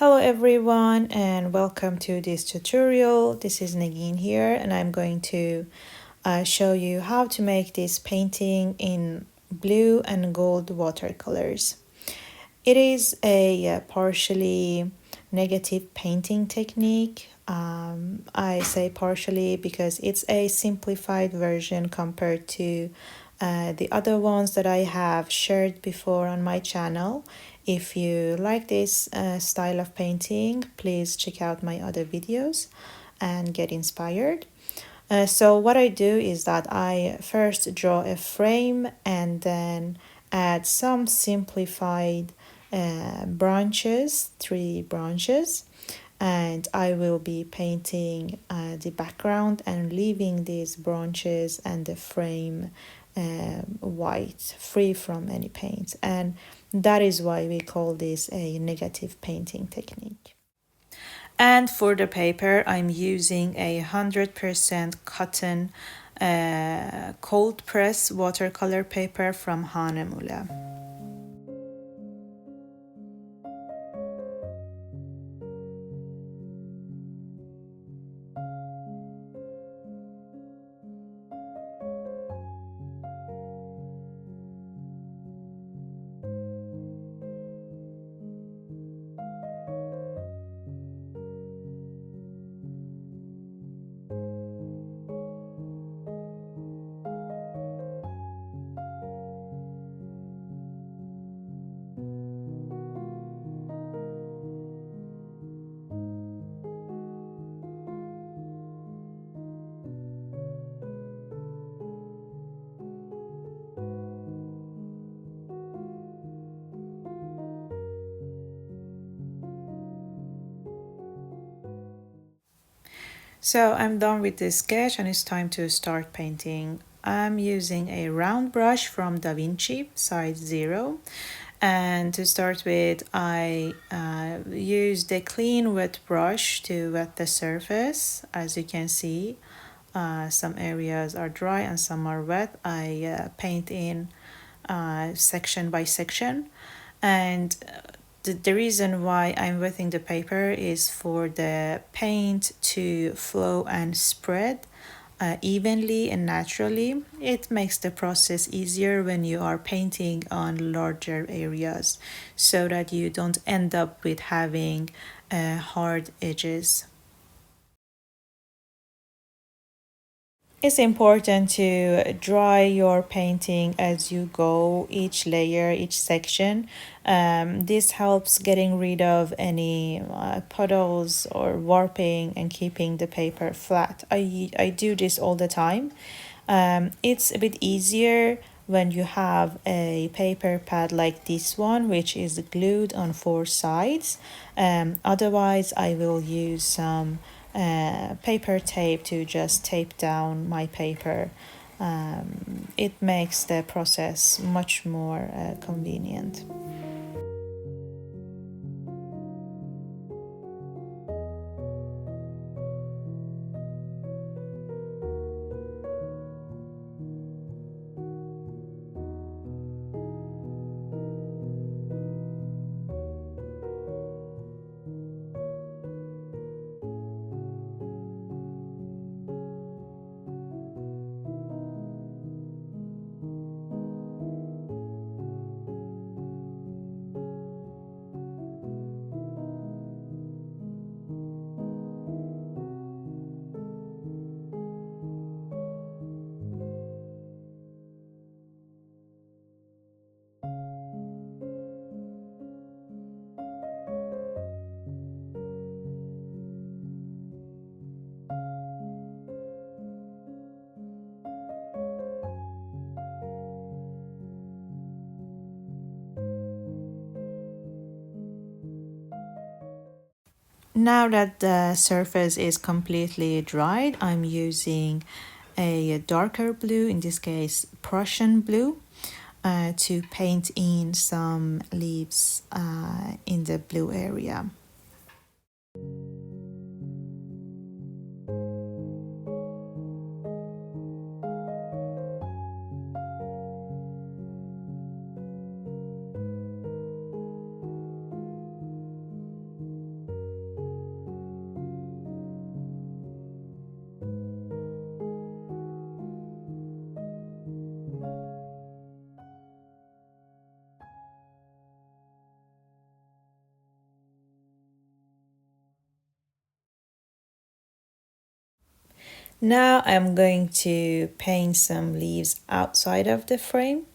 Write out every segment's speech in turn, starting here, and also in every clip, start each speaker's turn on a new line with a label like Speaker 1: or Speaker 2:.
Speaker 1: Hello everyone and welcome to this tutorial. This is Nagin here and I'm going to show you how to make this painting in blue and gold watercolors. It is a partially negative painting technique. I say partially because it's a simplified version compared to the other ones that I have shared before on my channel. If you like this style of painting, please check out my other videos and get inspired. So what I do is that I first draw a frame and then add some simplified branches, 3 branches, and I will be painting the background and leaving these branches and the frame white, free from any paint. And that is why we call this a negative painting technique. And for the paper, I'm using 100% cotton cold press watercolor paper from Hanemule. So I'm done with this sketch and it's time to start painting. I'm using a round brush from Vinci, size 0. And to start with, I used a clean wet brush to wet the surface. As you can see, some areas are dry and some are wet. I paint in section by section. And the reason why I'm wetting the paper is for the paint to flow and spread evenly and naturally. It makes the process easier when you are painting on larger areas so that you don't end up with having hard edges. It's important to dry your painting as you go, each layer, each section. This helps getting rid of any puddles or warping and keeping the paper flat. I do this all the time. It's a bit easier when you have a paper pad like this one, which is glued on 4 sides. Otherwise, I will use some paper tape to just tape down my paper. It makes the process much more convenient. Now that the surface is completely dried, I'm using a darker blue, in this case Prussian blue, to paint in some leaves in the blue area. Now I'm going to paint some leaves outside of the frame.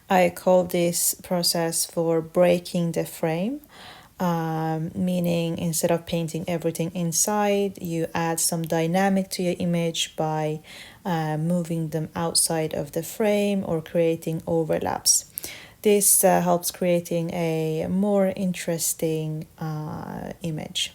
Speaker 1: I call this process for breaking the frame, meaning instead of painting everything inside, you add some dynamic to your image by moving them outside of the frame or creating overlaps. This helps creating a more interesting image.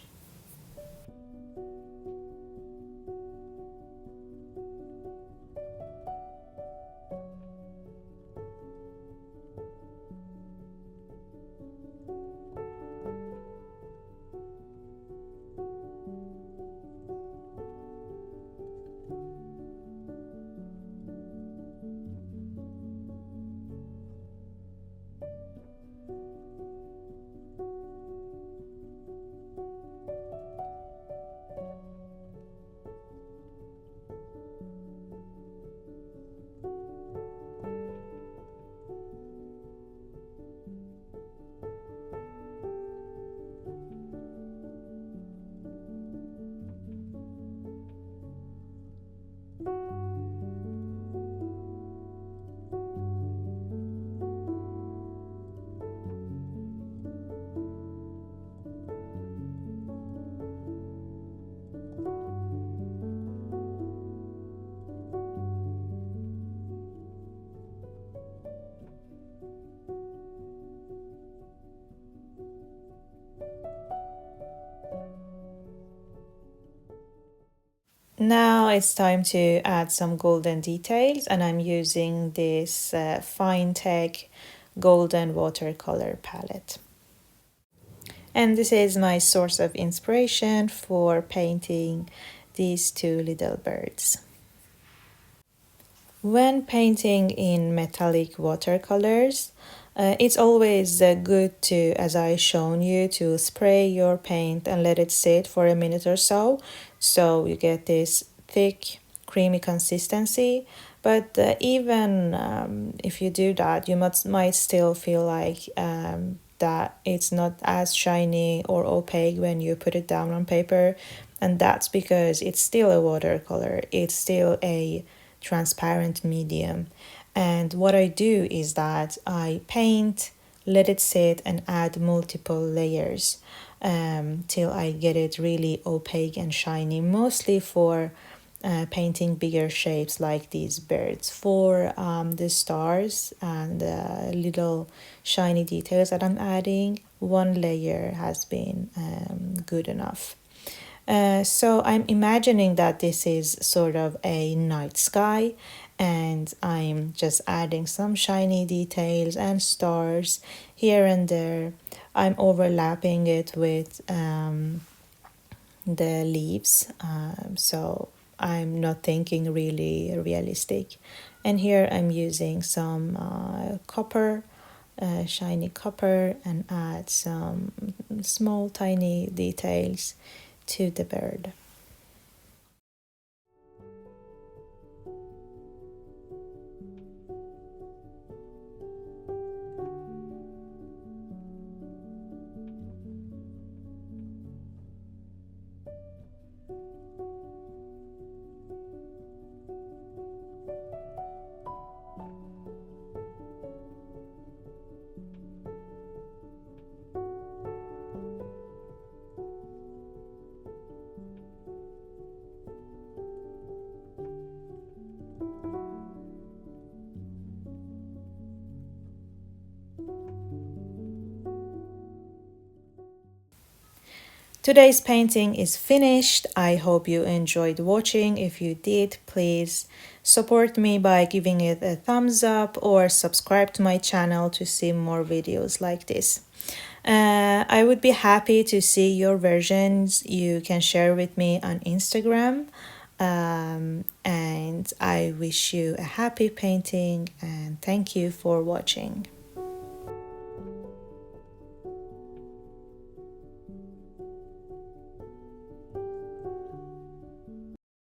Speaker 1: Now it's time to add some golden details, and I'm using this Finetec golden watercolor palette. And this is my source of inspiration for painting these two little birds. When painting in metallic watercolors, it's always good to, as I shown you, to spray your paint and let it sit for a minute or so, so you get this thick, creamy consistency. But even if you do that, you might still feel like that it's not as shiny or opaque when you put it down on paper, and that's because it's still a watercolor. It's still a transparent medium. And what I do is that I paint, let it sit, and add multiple layers till I get it really opaque and shiny, mostly for painting bigger shapes like these birds. For the stars and the little shiny details that I'm adding, one layer has been good enough. So I'm imagining that this is sort of a night sky, and I'm just adding some shiny details and stars here and there. I'm overlapping it with the leaves, so I'm not thinking really realistic. And here I'm using some copper, shiny copper, and add some small tiny details to the bird. Today's painting is finished. I hope you enjoyed watching. If you did, please support me by giving it a thumbs up or subscribe to my channel to see more videos like this. I would be happy to see your versions. You can share with me on Instagram. And I wish you a happy painting, and thank you for watching.